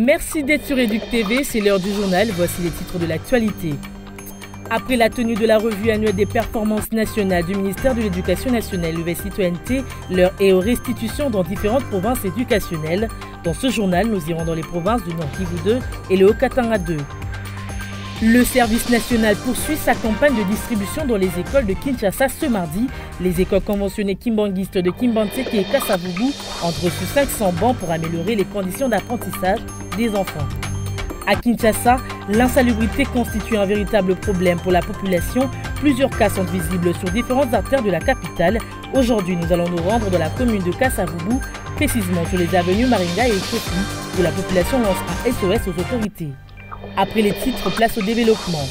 Merci d'être sur Éduc TV, c'est l'heure du journal, voici les titres de l'actualité. Après la tenue de la revue annuelle des performances nationales du ministère de l'Éducation nationale et Nouvelle Citoyenneté, l'heure est aux restitutions dans différentes provinces éducationnelles. Dans ce journal, nous irons dans les provinces du Nord Kivu 2 et le Haut-Katanga 2. Le service national poursuit sa campagne de distribution dans les écoles de Kinshasa ce mardi. Les écoles conventionnées kimbanguistes de Kimbantseke et Kasavubu ont reçu 500 bancs pour améliorer les conditions d'apprentissage des enfants. À Kinshasa, l'insalubrité constitue un véritable problème pour la population. Plusieurs cas sont visibles sur différentes artères de la capitale. Aujourd'hui, nous allons nous rendre dans la commune de Kasavubu, précisément sur les avenues Maringa et Kofi, où la population lance un SOS aux autorités. Après les titres, place au développement.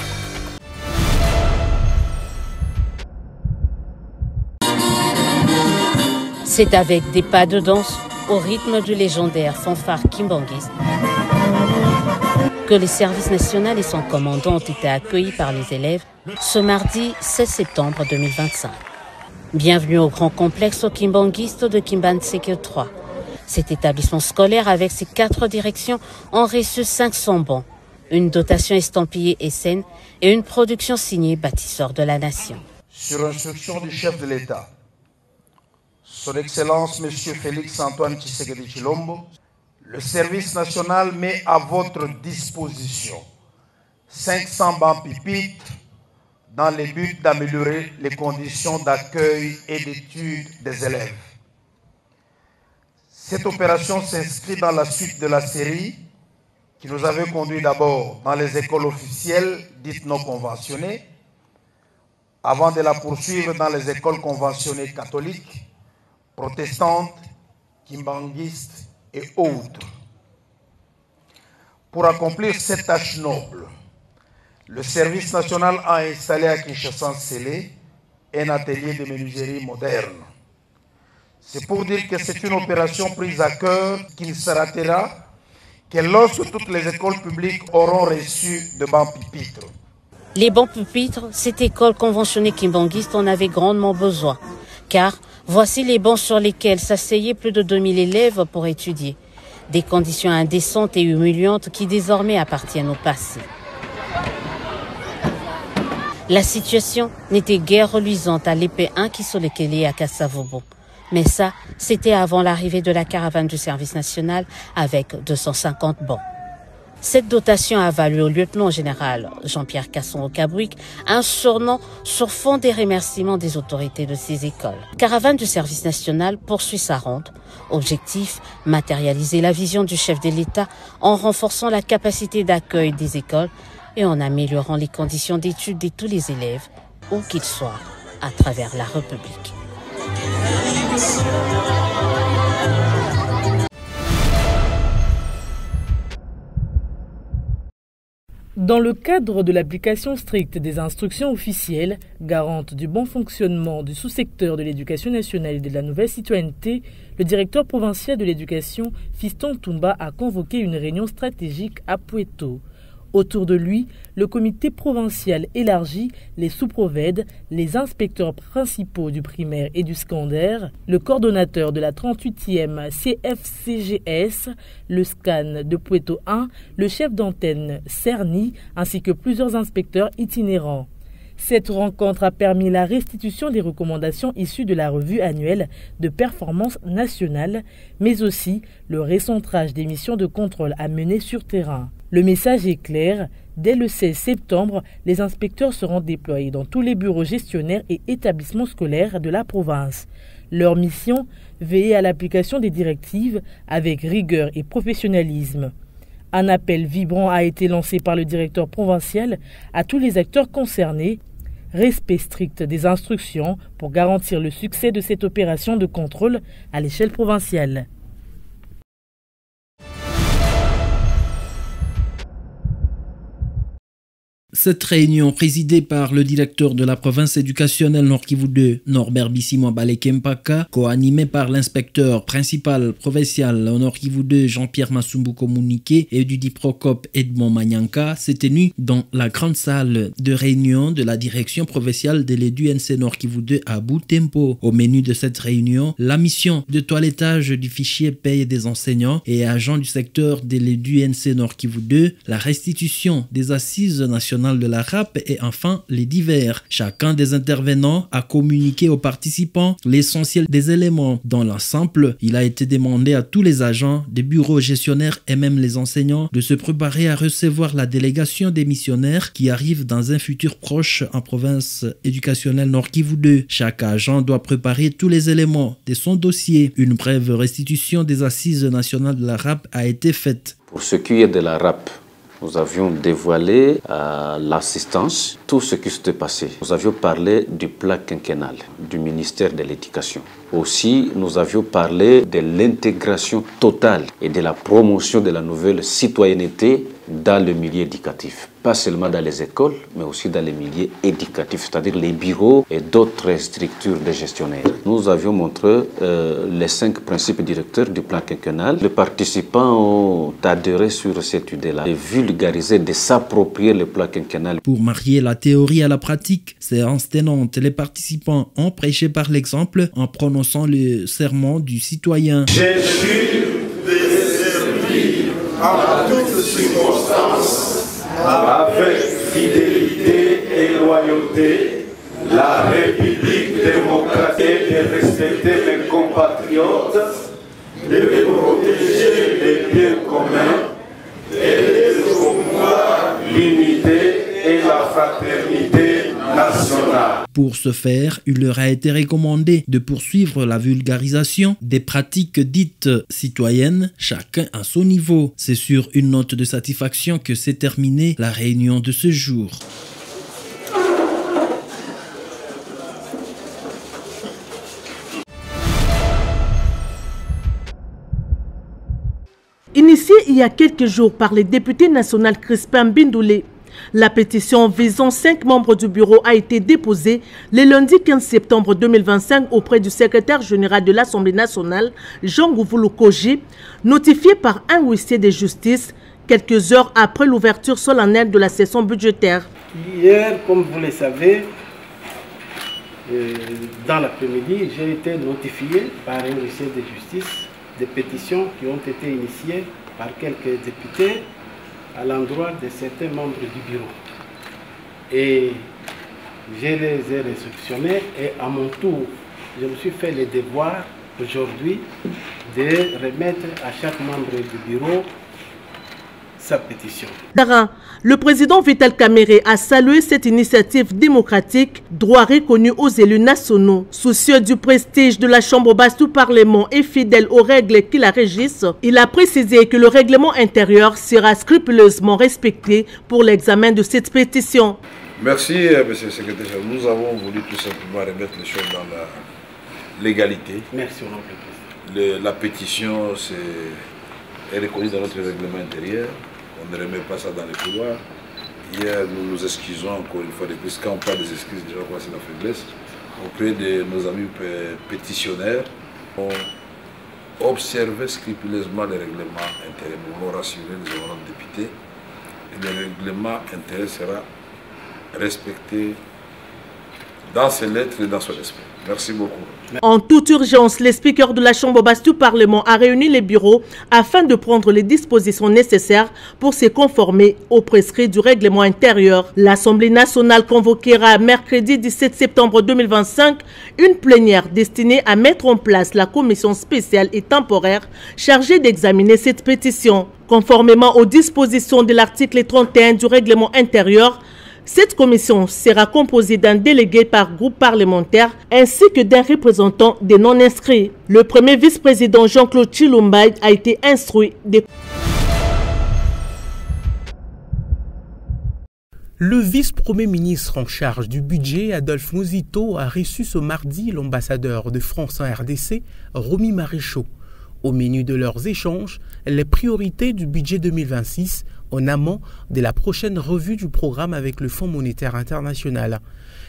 C'est avec des pas de danse au rythme du légendaire fanfare kimbanguiste que le service national et son commandant ont été accueillis par les élèves ce mardi 16 septembre 2025. Bienvenue au grand complexe kimbanguiste de Kimbantseke 3. Cet établissement scolaire avec ses 4 directions ont reçu 500 bancs, une dotation estampillée SN et une production signée bâtisseur de la nation. Sur instruction du chef de l'État, Son Excellence M. Félix Antoine Tshisekedi Tshilombo, le service national met à votre disposition 500 bancs pupitres dans le but d'améliorer les conditions d'accueil et d'études des élèves. Cette opération s'inscrit dans la suite de la série qui nous avait conduit d'abord dans les écoles officielles dites non conventionnées, avant de la poursuivre dans les écoles conventionnées catholiques, protestantes, kimbanguistes et autres. Pour accomplir cette tâche noble, le service national a installé à Kinshasa-Nsele un atelier de menuiserie moderne. C'est pour dire que c'est une opération prise à cœur qui ne s'arrêtera que lorsque toutes les écoles publiques auront reçu de bancs pupitres. Les bancs pupitres, cette école conventionnée kimbanguiste en avait grandement besoin, car voici les bancs sur lesquels s'asseyaient plus de 2000 élèves pour étudier. Des conditions indécentes et humiliantes qui désormais appartiennent au passé. La situation n'était guère reluisante à l'épée 1 qui Solekele à Kasavubu. Mais ça, c'était avant l'arrivée de la caravane du service national avec 250 bancs. Cette dotation a valu au lieutenant-général Jean-Pierre Kasson-Okabouik un surnom sur fond des remerciements des autorités de ces écoles. La caravane du service national poursuit sa ronde. Objectif, matérialiser la vision du chef de l'État en renforçant la capacité d'accueil des écoles et en améliorant les conditions d'études de tous les élèves, où qu'ils soient, à travers la République. Dans le cadre de l'application stricte des instructions officielles, garante du bon fonctionnement du sous-secteur de l'éducation nationale et de la nouvelle citoyenneté, le directeur provincial de l'éducation, Fiston Toumba, a convoqué une réunion stratégique à Pueto. Autour de lui, le comité provincial élargi, les sous-provèdes, les inspecteurs principaux du primaire et du secondaire, le coordonnateur de la 38e CFCGS, le SCAN de Pueto 1, le chef d'antenne Cerny, ainsi que plusieurs inspecteurs itinérants. Cette rencontre a permis la restitution des recommandations issues de la revue annuelle de performance nationale, mais aussi le recentrage des missions de contrôle à mener sur terrain. Le message est clair. Dès le 16 septembre, les inspecteurs seront déployés dans tous les bureaux gestionnaires et établissements scolaires de la province. Leur mission, veiller à l'application des directives avec rigueur et professionnalisme. Un appel vibrant a été lancé par le directeur provincial à tous les acteurs concernés. Respect strict des instructions pour garantir le succès de cette opération de contrôle à l'échelle provinciale. Cette réunion, présidée par le directeur de la province éducationnelle Nord Kivu 2, Norbert Bissimo Balekempaka, co-animée par l'inspecteur principal provincial au Nord Kivu 2, Jean-Pierre Massumbu Komunike, et du Diprocop Edmond Manyanka, s'est tenue dans la grande salle de réunion de la direction provinciale de l'EDUNC Nord Kivu 2 à Butembo. Au menu de cette réunion, la mission de toilettage du fichier paye des enseignants et agents du secteur de l'EDUNC Nord Kivu 2, la restitution des assises nationales de la RAP et enfin les divers. Chacun des intervenants a communiqué aux participants l'essentiel des éléments. Dans l'ensemble, il a été demandé à tous les agents, des bureaux gestionnaires et même les enseignants de se préparer à recevoir la délégation des missionnaires qui arrivent dans un futur proche en province éducationnelle Nord Kivu 2. Chaque agent doit préparer tous les éléments de son dossier. Une brève restitution des assises nationales de la RAP a été faite. Pour ce qui est de la RAP, nous avions dévoilé à l'assistance tout ce qui s'était passé. Nous avions parlé du plan quinquennal du ministère de l'Éducation. Aussi, nous avions parlé de l'intégration totale et de la promotion de la nouvelle citoyenneté dans le milieu éducatif. Pas seulement dans les écoles, mais aussi dans les milieux éducatifs, c'est-à-dire les bureaux et d'autres structures de gestionnaires. Nous avions montré les 5 principes directeurs du plan quinquennal. Les participants ont adhéré sur cette idée-là, de vulgariser, de s'approprier le plan quinquennal. Pour marier la théorie à la pratique, séance tenante, les participants ont prêché par l'exemple en prononçant le serment du citoyen. J'ai jure de servir en toutes circonstances, avec fidélité et loyauté, la République démocratique, et de respecter mes compatriotes, de protéger les biens communs et de promouvoir l'unité et la fraternité nationale. Pour ce faire, il leur a été recommandé de poursuivre la vulgarisation des pratiques dites citoyennes, chacun à son niveau. C'est sur une note de satisfaction que s'est terminée la réunion de ce jour. Initiée il y a quelques jours par les députés nationaux Crispin Bindoulé, la pétition visant 5 membres du bureau a été déposée le lundi 15 septembre 2025 auprès du secrétaire général de l'Assemblée nationale, Jean Gouvoulou Koji, notifié par un huissier de justice quelques heures après l'ouverture solennelle de la session budgétaire. Hier, comme vous le savez, dans l'après-midi, j'ai été notifié par un huissier de justice des pétitions qui ont été initiées par quelques députés à l'endroit de certains membres du bureau. Et je les ai réceptionnés et à mon tour, je me suis fait le devoir aujourd'hui de remettre à chaque membre du bureau sa pétition. Dara, le président Vital Kamerhe a salué cette initiative démocratique, droit reconnu aux élus nationaux. Soucieux du prestige de la Chambre basse du Parlement et fidèle aux règles qui la régissent, il a précisé que le règlement intérieur sera scrupuleusement respecté pour l'examen de cette pétition. Merci, monsieur le secrétaire. Nous avons voulu tout simplement remettre les choses dans la légalité. Merci, honorable président. La pétition est reconnue dans notre règlement intérieur. On ne remet pas ça dans les couloirs. Hier, nous nous excusons encore une fois de plus. Quand on parle des excuses, déjà, c'est la faiblesse. Auprès de nos amis pétitionnaires, on observait scrupuleusement les règlements intérieurs. Nous l'avons rassuré, les honorables députés. Et le règlement intérieur sera respecté dans ses lettres et dans son esprit. Merci beaucoup. En toute urgence, le speaker de la Chambre basse du Parlement a réuni les bureaux afin de prendre les dispositions nécessaires pour se conformer aux prescrits du règlement intérieur. L'Assemblée nationale convoquera mercredi 17 septembre 2025 une plénière destinée à mettre en place la commission spéciale et temporaire chargée d'examiner cette pétition. Conformément aux dispositions de l'article 31 du règlement intérieur, cette commission sera composée d'un délégué par groupe parlementaire ainsi que d'un représentant des non-inscrits. Le premier vice-président Jean-Claude Chilumba a été instruit de... Le vice-premier ministre en charge du budget, Adolphe Muzito, a reçu ce mardi l'ambassadeur de France en RDC, Romy Maréchaux. Au menu de leurs échanges, les priorités du budget 2026 en amont de la prochaine revue du programme avec le Fonds monétaire international.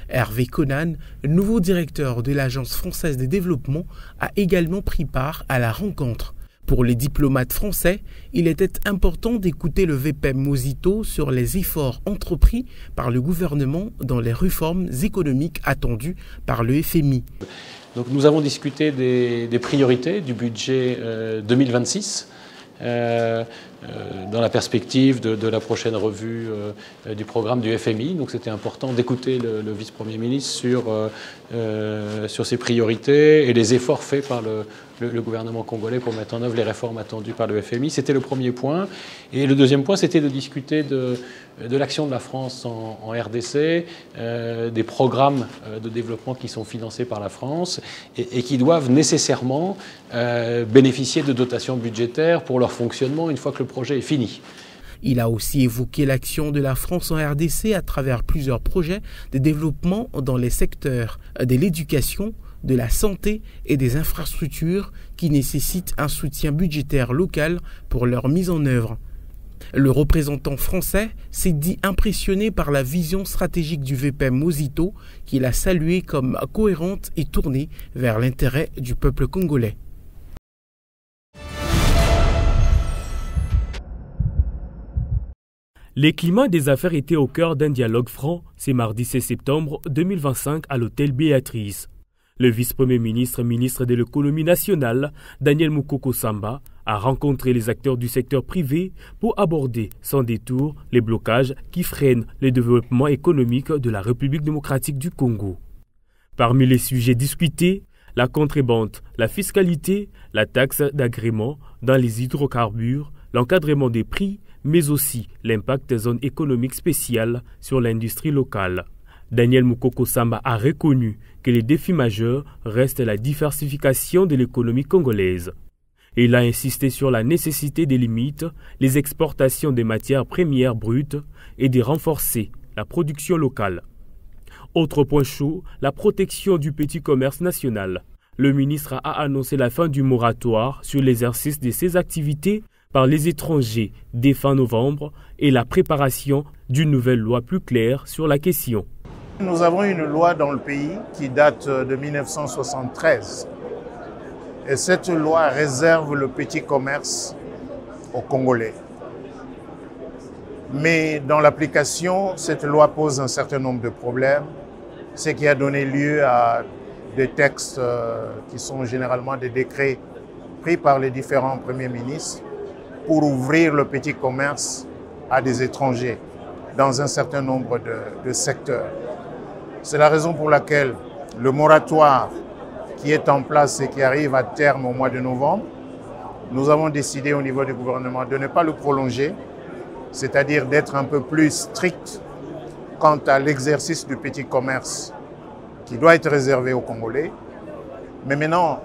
Hervé Conan, nouveau directeur de l'Agence française de développement, a également pris part à la rencontre. Pour les diplomates français, il était important d'écouter le VPM Mosito sur les efforts entrepris par le gouvernement dans les réformes économiques attendues par le FMI. Donc nous avons discuté des priorités du budget 2026 dans la perspective de la prochaine revue du programme du FMI. Donc c'était important d'écouter le vice-premier ministre sur ses priorités et les efforts faits par le gouvernement congolais pour mettre en œuvre les réformes attendues par le FMI. C'était le premier point. Et le deuxième point, c'était de discuter de l'action de la France en RDC, des programmes de développement qui sont financés par la France et qui doivent nécessairement bénéficier de dotations budgétaires pour leur fonctionnement une fois que le projet est fini. Il a aussi évoqué l'action de la France en RDC à travers plusieurs projets de développement dans les secteurs de l'éducation, de la santé et des infrastructures qui nécessitent un soutien budgétaire local pour leur mise en œuvre. Le représentant français s'est dit impressionné par la vision stratégique du VPM Mosito qu'il a saluée comme cohérente et tournée vers l'intérêt du peuple congolais. Les climats des affaires étaient au cœur d'un dialogue franc ce mardi 16 septembre 2025 à l'hôtel Béatrice. Le vice-premier ministre, ministre de l'économie nationale, Daniel Mukoko Samba, a rencontré les acteurs du secteur privé pour aborder sans détour les blocages qui freinent le développement économique de la République démocratique du Congo. Parmi les sujets discutés, la contrebande, la fiscalité, la taxe d'agrément dans les hydrocarbures, l'encadrement des prix, mais aussi l'impact des zones économiques spéciales sur l'industrie locale. Daniel Mukoko Samba a reconnu que les défis majeurs restent la diversification de l'économie congolaise. Il a insisté sur la nécessité de limiter les exportations des matières premières brutes et de renforcer la production locale. Autre point chaud, la protection du petit commerce national. Le ministre a annoncé la fin du moratoire sur l'exercice de ces activités par les étrangers dès fin novembre et la préparation d'une nouvelle loi plus claire sur la question. Nous avons une loi dans le pays qui date de 1973. Et cette loi réserve le petit commerce aux Congolais. Mais dans l'application, cette loi pose un certain nombre de problèmes, ce qui a donné lieu à des textes qui sont généralement des décrets pris par les différents premiers ministres pour ouvrir le petit commerce à des étrangers dans un certain nombre de secteurs. C'est la raison pour laquelle le moratoire qui est en place et qui arrive à terme au mois de novembre, nous avons décidé au niveau du gouvernement de ne pas le prolonger, c'est-à-dire d'être un peu plus strict quant à l'exercice du petit commerce qui doit être réservé aux Congolais. Mais maintenant,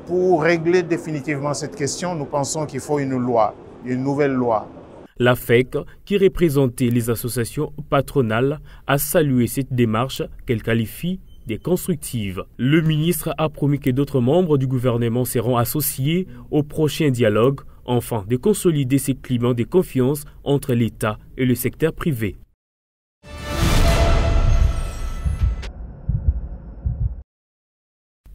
pour régler définitivement cette question, nous pensons qu'il faut une loi, une nouvelle loi. La FEC, qui représentait les associations patronales, a salué cette démarche qu'elle qualifie de constructive. Le ministre a promis que d'autres membres du gouvernement seront associés au prochain dialogue, afin de consolider ce climat de confiance entre l'État et le secteur privé.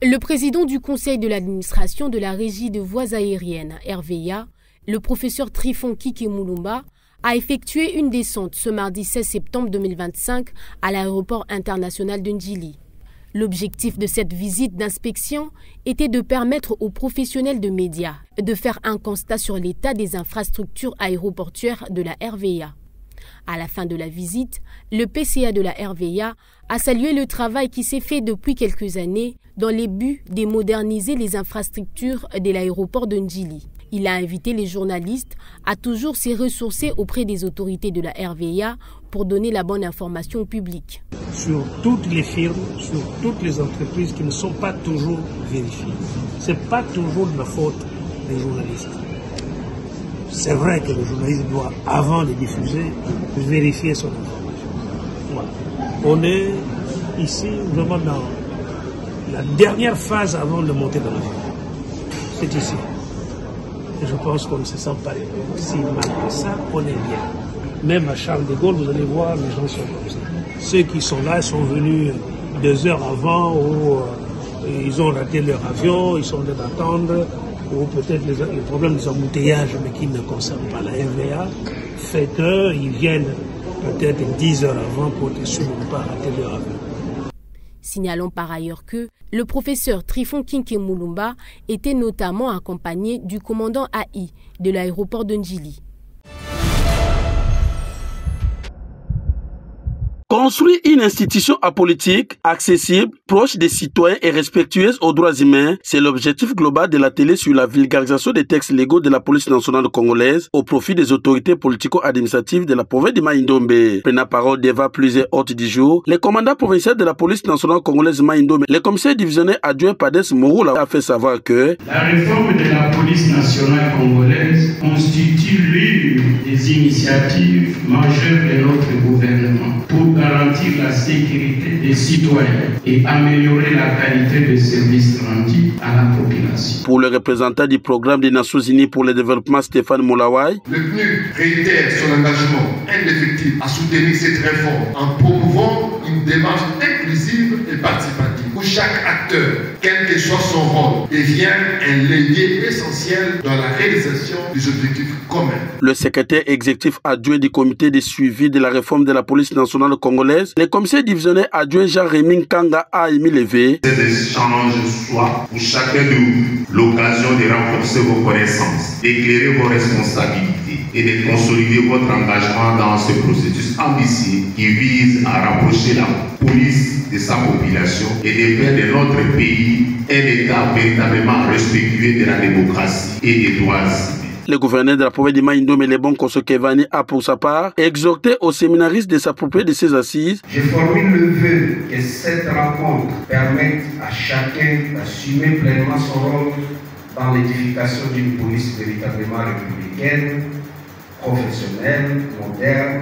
Le président du conseil de l'administration de la régie de voies aériennes, RVA, le professeur Trifon Kiki Moulumba, a effectué une descente ce mardi 16 septembre 2025 à l'aéroport international de Ndjili. L'objectif de cette visite d'inspection était de permettre aux professionnels de médias de faire un constat sur l'état des infrastructures aéroportuaires de la RVA. À la fin de la visite, le PCA de la RVA a salué le travail qui s'est fait depuis quelques années dans les buts de moderniser les infrastructures de l'aéroport de Ndjili. Il a invité les journalistes à toujours se ressourcer auprès des autorités de la RVA pour donner la bonne information au public. Sur toutes les firmes, sur toutes les entreprises qui ne sont pas toujours vérifiées. Ce n'est pas toujours de la faute des journalistes. C'est vrai que le journaliste doit, avant de diffuser, vérifier son information. Voilà. On est ici vraiment dans la dernière phase avant de monter dans l'avion. C'est ici. Et je pense qu'on ne se sent pas si mal que ça, on est bien. Même à Charles de Gaulle, vous allez voir, les gens sont comme ça. Ceux qui sont là sont venus 2 heures avant ou ils ont raté leur avion, ils sont en train d'attendre, ou peut-être les problèmes des embouteillages, mais qui ne concernent pas la RVA, fait qu'ils viennent peut-être 10 heures avant pour être sûrs de ne pas rater leur avion. Signalons par ailleurs que le professeur Trifon Kinké Moulumba était notamment accompagné du commandant AI de l'aéroport de Ndjili. Construire une institution apolitique, accessible, proche des citoyens et respectueuse aux droits humains, c'est l'objectif global de l'atelier sur la vulgarisation des textes légaux de la police nationale congolaise au profit des autorités politico-administratives de la province de Maïndombe. Prenant parole devant plusieurs hôtes du jour, le commandant provincial de la police nationale congolaise Maïndombe, le commissaire divisionnaire adjoint Pades Mouroula a fait savoir que la réforme de la police nationale congolaise constitue l'une des initiatives majeures de notre gouvernement pour garantir la sécurité des citoyens et améliorer la qualité des services rendus à la population. Pour le représentant du programme des Nations Unies pour le développement, Stéphane Moulawai, le PNUD réitère son engagement indéfectible à soutenir cette réforme en promouvant une démarche inclusive et participative où chaque acteur, quel que soit son rôle, devient un levier essentiel dans la réalisation des objectifs communs. Le secrétaire exécutif adjoint du comité de suivi de la réforme de la police nationale congolaise, le commissaire divisionnaire adjoint Jean-Rémy Kanga a émis levé. Ces échanges soient pour chacun de vous l'occasion de renforcer vos connaissances, d'éclairer vos responsabilités et de consolider votre engagement dans ce processus ambitieux qui vise à rapprocher la police de sa population et de faire de notre pays un État véritablement respectueux de la démocratie et des droits civils. Le gouverneur de la province de Maïndombe, Lebon Kosokevani, a pour sa part exhorté aux séminaristes de s'approprier de ces assises. Je formule le vœu que cette rencontre permette à chacun d'assumer pleinement son rôle dans l'édification d'une police véritablement républicaine, professionnelle, moderne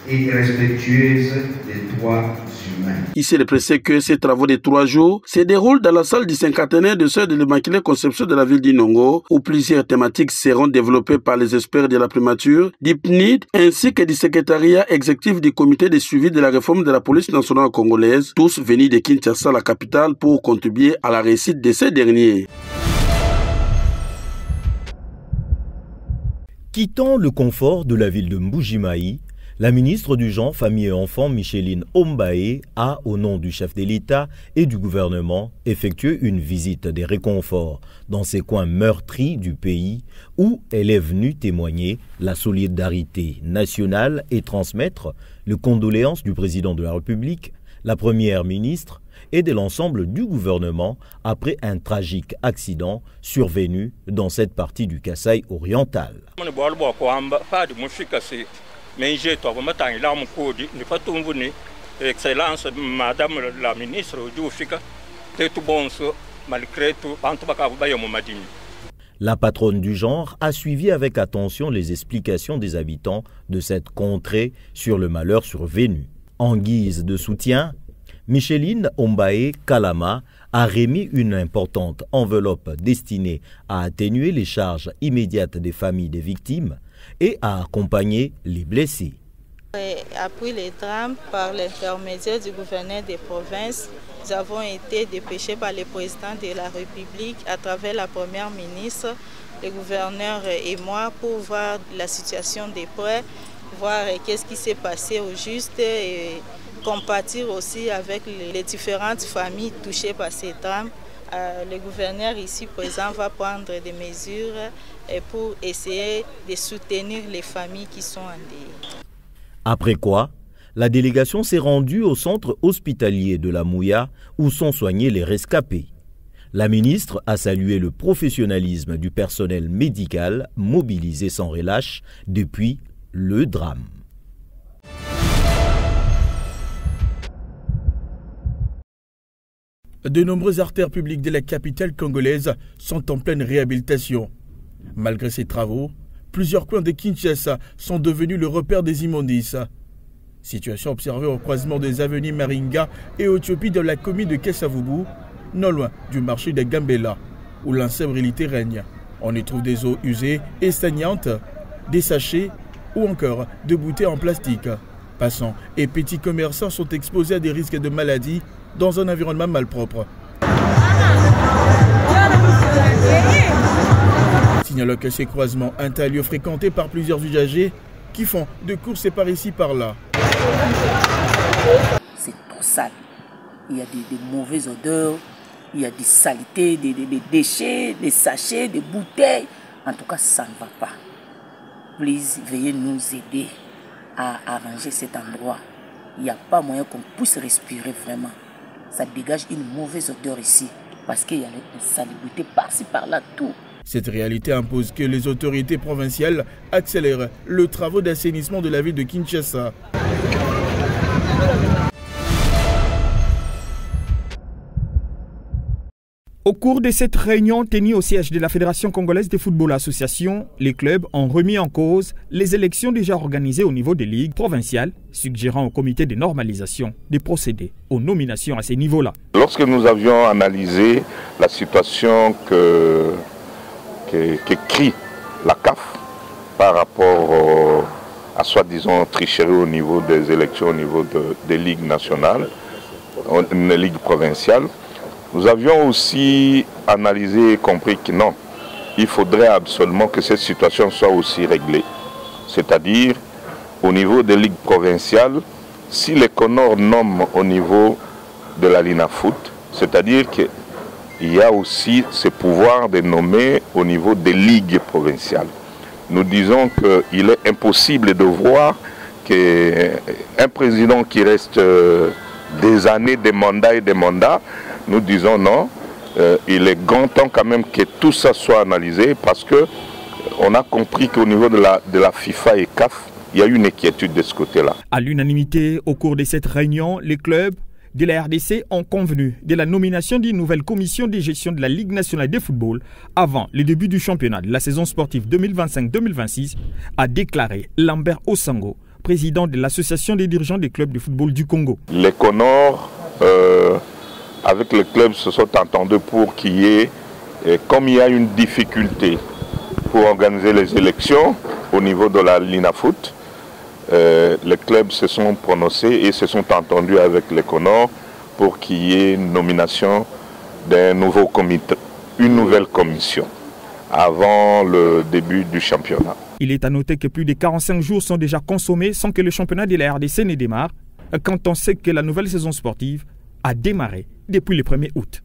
et respectueuse des droits humains. Ici, il est précisé que ces travaux de 3 jours se déroulent dans la salle du cinquantenaire de Sœurs de l'Immaculée Conception de la ville d'Inongo, où plusieurs thématiques seront développées par les experts de la primature, du PNID, ainsi que du secrétariat exécutif du comité de suivi de la réforme de la police nationale congolaise, tous venus de Kinshasa, la capitale, pour contribuer à la réussite de ces derniers. Quittant le confort de la ville de Mbujimayi, la ministre du Genre, Famille et Enfants, Micheline Ombaé, a, au nom du chef de l'État et du gouvernement, effectué une visite des réconforts dans ces coins meurtris du pays où elle est venue témoigner la solidarité nationale et transmettre les condoléances du président de la République, la première ministre et de l'ensemble du gouvernement après un tragique accident survenu dans cette partie du Kasaï oriental. Excellence, Madame la ministre, la patronne du genre a suivi avec attention les explications des habitants de cette contrée sur le malheur survenu. En guise de soutien, Micheline Ombaé Kalama a remis une importante enveloppe destinée à atténuer les charges immédiates des familles des victimes et à accompagner les blessés. Après les drames, par l'intermédiaire du gouverneur des provinces, nous avons été dépêchés par le président de la République à travers la première ministre, le gouverneur et moi pour voir la situation des prêts, voir qu'est-ce qui s'est passé au juste et compatir aussi avec les différentes familles touchées par ces drames. Le gouverneur ici présent va prendre des mesures pour essayer de soutenir les familles qui sont endeuillées. Après quoi, la délégation s'est rendue au centre hospitalier de la Mouya où sont soignés les rescapés. La ministre a salué le professionnalisme du personnel médical mobilisé sans relâche depuis le drame. De nombreuses artères publiques de la capitale congolaise sont en pleine réhabilitation. Malgré ces travaux, plusieurs coins de Kinshasa sont devenus le repère des immondices. Situation observée au croisement des avenues Maringa et Otiopi dans la commune de Kessavubu, non loin du marché de Gambela, où l'insalubrité règne. On y trouve des eaux usées et stagnantes, des sachets ou encore de bouteilles en plastique. Passants et petits commerçants sont exposés à des risques de maladies dans un environnement malpropre. Signalons que ces croisements, un lieu fréquenté par plusieurs usagers qui font de courses par ici par là. C'est trop sale. Il y a des mauvaises odeurs, il y a des saletés, des déchets, des sachets, des bouteilles. En tout cas, ça ne va pas. Please, veuillez nous aider à arranger cet endroit. Il n'y a pas moyen qu'on puisse respirer vraiment. Ça dégage une mauvaise odeur ici parce qu'il y a une salubrité par-ci par-là, tout. Cette réalité impose que les autorités provinciales accélèrent le travaux d'assainissement de la ville de Kinshasa. Au cours de cette réunion tenue au siège de la Fédération congolaise de football association, les clubs ont remis en cause les élections déjà organisées au niveau des ligues provinciales, suggérant au comité de normalisation de procéder aux nominations à ces niveaux-là. Lorsque nous avions analysé la situation que crie la CAF par rapport à soi-disant tricherie au niveau des élections, au niveau des ligues nationales, des ligues provinciales, nous avions aussi analysé et compris que non, il faudrait absolument que cette situation soit aussi réglée. C'est-à-dire, au niveau des ligues provinciales, si les CONOR nomment au niveau de la LINAFOOT, c'est-à-dire qu'il y a aussi ce pouvoir de nommer au niveau des ligues provinciales. Nous disons qu'il est impossible de voir qu'un président qui reste des années, des mandats et des mandats, nous disons non, il est grand temps quand même que tout ça soit analysé parce qu'on a compris qu'au niveau de la FIFA et CAF, il y a une inquiétude de ce côté-là. À l'unanimité, au cours de cette réunion, les clubs de la RDC ont convenu de la nomination d'une nouvelle commission de gestion de la Ligue nationale de football avant le début du championnat de la saison sportive 2025-2026, a déclaré Lambert Osango, président de l'association des dirigeants des clubs de football du Congo. Les CONOR, avec les clubs, se sont entendus pour qu'il y ait, comme il y a une difficulté pour organiser les élections au niveau de la LINAFOOT, les clubs se sont prononcés et se sont entendus avec les CONOR pour qu'il y ait une nomination d'un nouveau comité, une nouvelle commission avant le début du championnat. Il est à noter que plus de 45 jours sont déjà consommés sans que le championnat de la RDC ne démarre, quand on sait que la nouvelle saison sportive a démarré depuis le 1er août.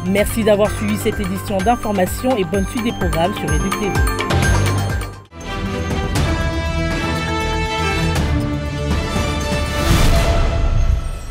Merci d'avoir suivi cette édition d'information et bonne suite des programmes sur Edu TV.